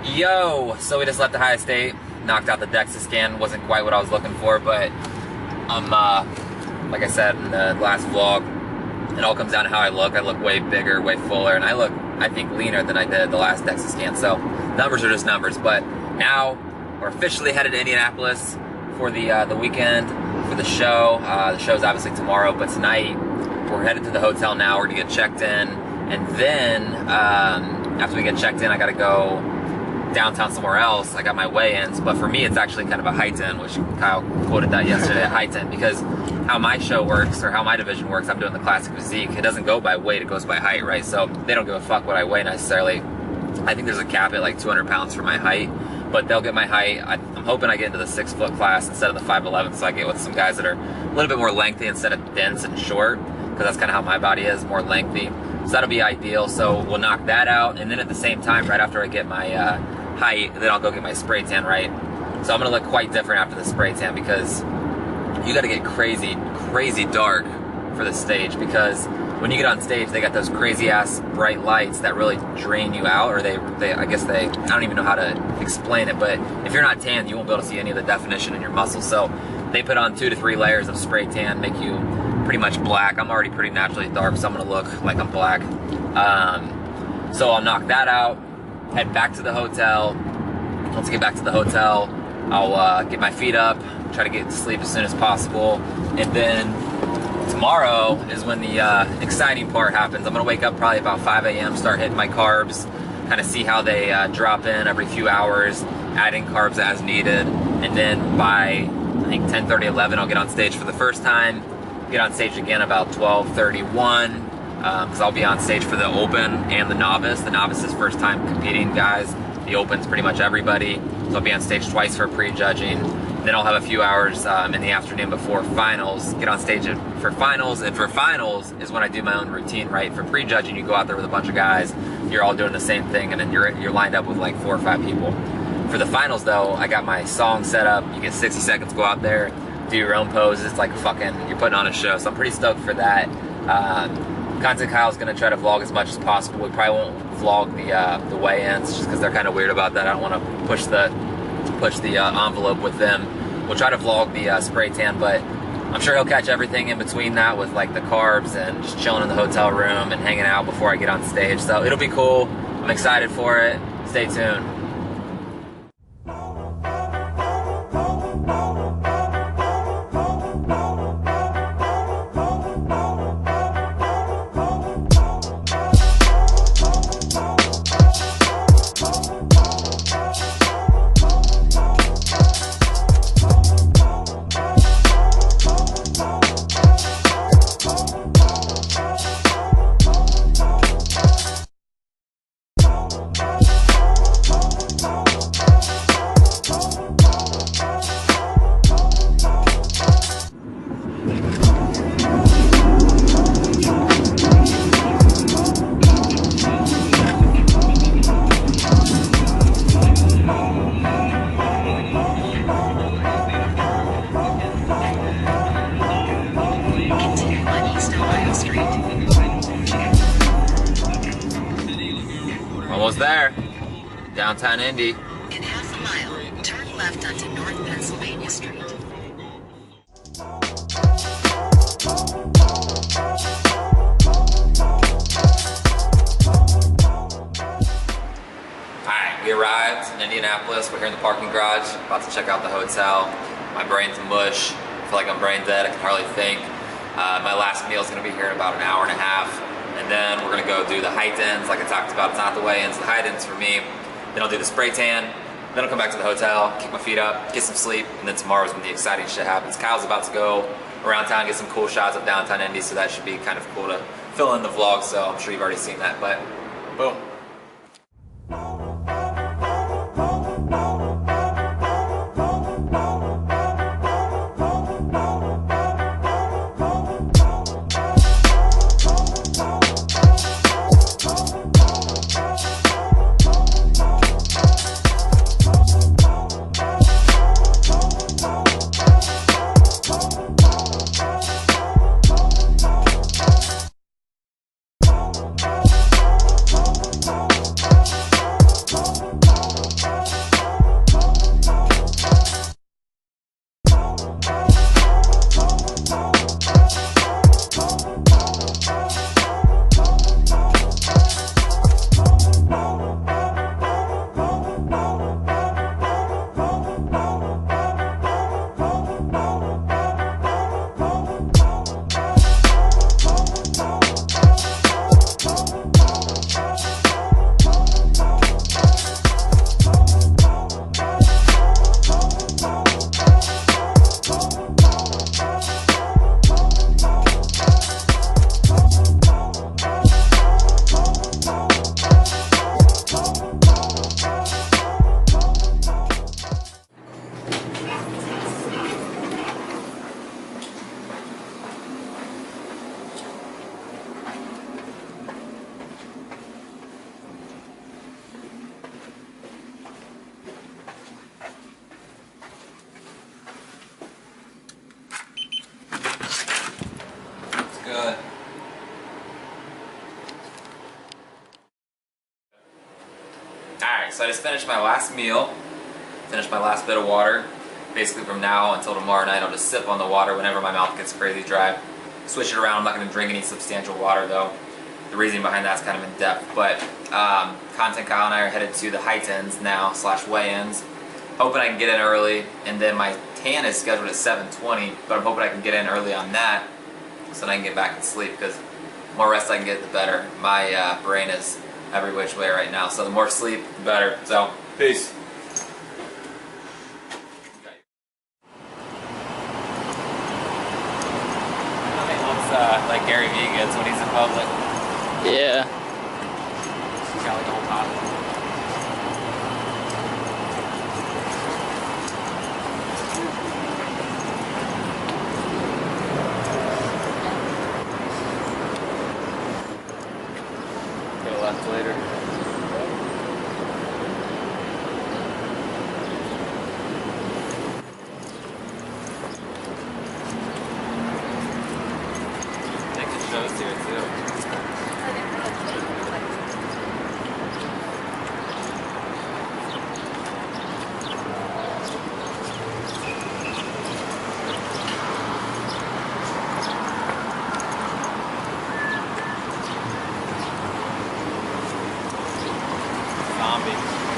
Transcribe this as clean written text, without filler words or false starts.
Yo, so we just left the Ohio State, knocked out the DEXA scan. Wasn't quite what I was looking for, but I'm, like I said in the last vlog, it all comes down to how I look. I look way bigger, way fuller, and I look, I think, leaner than I did the last DEXA scan. So numbers are just numbers. But now we're officially headed to Indianapolis for the weekend, for the show. The show's obviously tomorrow, but tonight we're headed to the hotel now. We're gonna get checked in, and then after we get checked in, I gotta go downtown somewhere else. I got my weigh-ins, but for me it's actually kind of a height-in, which Kyle quoted that yesterday, a height-in, because how my show works, or how my division works, I'm doing the classic physique, it doesn't go by weight, it goes by height, right? So they don't give a fuck what I weigh necessarily. I think there's a cap at like 200 pounds for my height, but they'll get my height. I'm hoping I get into the 6-foot class instead of the 5'11", so I get with some guys that are a little bit more lengthy instead of dense and short, because that's kind of how my body is, more lengthy. So that'll be ideal. So we'll knock that out, and then at the same time, right after I get my height, then I'll go get my spray tan, right? So I'm gonna look quite different after the spray tan, because you gotta get crazy dark for the stage, because when you get on stage, they got those crazy ass bright lights that really drain you out, or I don't even know how to explain it, but if you're not tan, you won't be able to see any of the definition in your muscles. So they put on 2 to 3 layers of spray tan, make you pretty much black. I'm already pretty naturally dark, so I'm gonna look like I'm black. So I'll knock that out, head back to the hotel. Once I get back to the hotel, I'll get my feet up, try to get to sleep as soon as possible, and then tomorrow is when the exciting part happens. I'm gonna wake up probably about 5 a.m., start hitting my carbs, kind of see how they drop in every few hours, adding carbs as needed, and then by I think 10:30, 11, I'll get on stage for the first time, get on stage again about 12:31, because I'll be on stage for the open and the novice. The novice is first time competing guys. The open's pretty much everybody. So I'll be on stage twice for pre-judging. Then I'll have a few hours in the afternoon before finals, get on stage for finals. And for finals is when I do my own routine, right? For pre-judging, you go out there with a bunch of guys, you're all doing the same thing, and then you're lined up with like 4 or 5 people. For the finals though, I got my song set up. You get 60 seconds, go out there, do your own poses. It's like you're putting on a show. So I'm pretty stoked for that. Content Kyle's gonna try to vlog as much as possible. We probably won't vlog the weigh-ins just because they're kind of weird about that. I don't want to push the envelope with them. We'll try to vlog the spray tan, but I'm sure he'll catch everything in between that with like the carbs and just chilling in the hotel room and hanging out before I get on stage. So it'll be cool. I'm excited for it. Stay tuned. Almost there. Downtown Indy. In half a mile, turn left onto North Pennsylvania Street. Alright, we arrived in Indianapolis. We're here in the parking garage, about to check out the hotel. My brain's mush. I feel like I'm brain dead. I can hardly think. My last meal is going to be here in about an hour and a half. And then we're gonna go do the height-ins, like I talked about. It's not the weigh-ins, the height-ins for me. Then I'll do the spray tan. Then I'll come back to the hotel, kick my feet up, get some sleep, and then tomorrow's when the exciting shit happens. Kyle's about to go around town, get some cool shots of downtown Indy, so that should be kind of cool to fill in the vlog, so I'm sure you've already seen that, but boom. Alright, so I just finished my last meal, finished my last bit of water. Basically from now until tomorrow night I'll just sip on the water whenever my mouth gets crazy dry. Switch it around, I'm not going to drink any substantial water though. The reason behind that's kind of in depth, but Content Kyle and I are headed to the Heightons now, / weigh-ins. Hoping I can get in early, and then my tan is scheduled at 7:20, but I'm hoping I can get in early on that so that I can get back and sleep, because the more rest I can get, the better. My brain is every which way right now, so the more sleep, the better. So, peace. Like Gary Vee gets when he's in public. Yeah. He's got like a whole pot. Go left later. Shows here too. Zombie.